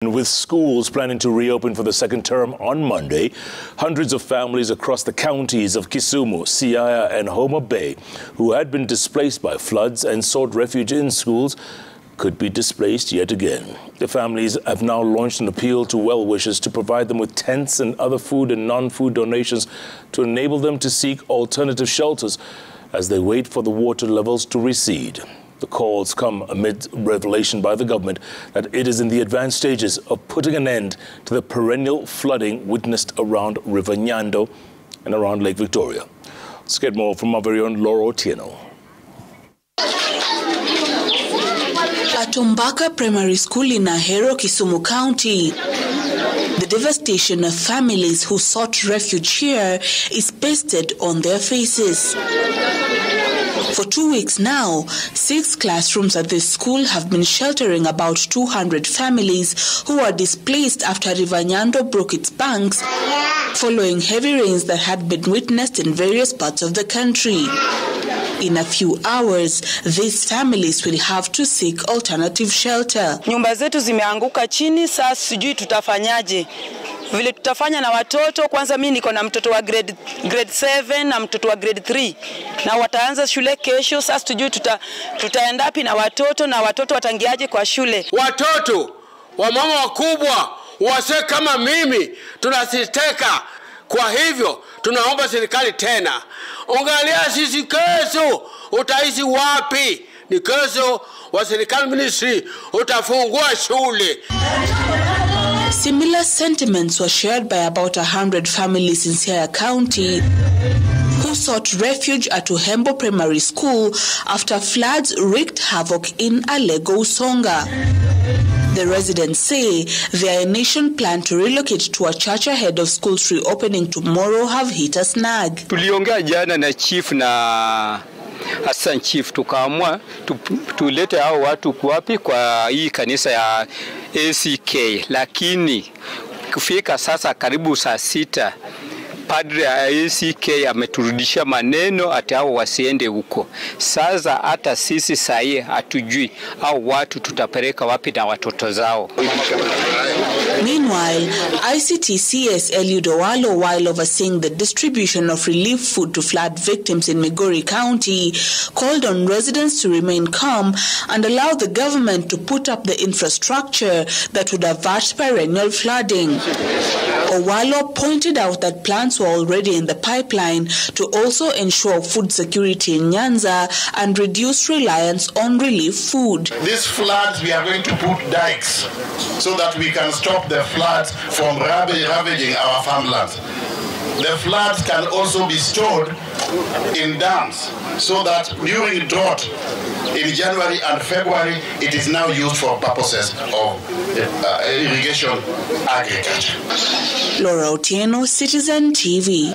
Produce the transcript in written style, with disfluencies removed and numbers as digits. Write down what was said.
With schools planning to reopen for the second term on Monday, hundreds of families across the counties of Kisumu, Siaya and Homa Bay who had been displaced by floods and sought refuge in schools could be displaced yet again. The families have now launched an appeal to well-wishers to provide them with tents and other food and non-food donations to enable them to seek alternative shelters as they wait for the water levels to recede. The calls come amid revelation by the government that it is in the advanced stages of putting an end to the perennial flooding witnessed around River Nyando and around Lake Victoria. Let's get more from our very own Laura Otieno. At Tombaka Primary School in Ahero, Kisumu County, the devastation of families who sought refuge here is pasted on their faces. For 2 weeks now, 6 classrooms at this school have been sheltering about 200 families who are displaced after River Nyando broke its banks following heavy rains that had been witnessed in various parts of the country. In a few hours, these families will have to seek alternative shelter. Nyumba zetu zimeanguka chini, sasa sijui tutafanyaje. Vile tutafanya na watoto, kwanza mimi niko na mtoto wa grade 7 na mtoto wa grade 3. Na wataanza shule kesho, sasa tujui tutaenda wapi na watoto watangiaje kwa shule. Watoto, wamama wakubwa, wase kama mimi, tunasiteka. Kwa hivyo, tunaomba serikali tena. Angalia sisi kesho, utaishi wapi? Ni kesho wa serikali ministry, utafungua shule. Similar sentiments were shared by about 100 families in Siaya County who sought refuge at Homa Bay Primary School after floods wreaked havoc in Alego Usonga. The residents say their initial plan to relocate to a church ahead of schools reopening tomorrow have hit a snag. Tuliongea jana na chief na Hassan chief, tukaamua tulete hao watu kuwapi kwa hii kanisa ya ACK, lakini kufika sasa karibu saa 6 padre ya ACK ameturudisha maneno ati hao wasiende huko. Sasa hata sisi sahi hatujui au watu tutapeleka wapi na watoto zao. Meanwhile, ICTCS Eliud Owalo, while overseeing the distribution of relief food to flood victims in Migori County, called on residents to remain calm and allow the government to put up the infrastructure that would avert perennial flooding. Owalo pointed out that plans were already in the pipeline to also ensure food security in Nyanza and reduce reliance on relief food. These floods, we are going to put dikes so that we can stop the floods from ravaging our farmlands. The floods can also be stored in dams so that during drought in January and February, it is now used for purposes of irrigation agriculture. Laura Otieno, Citizen TV.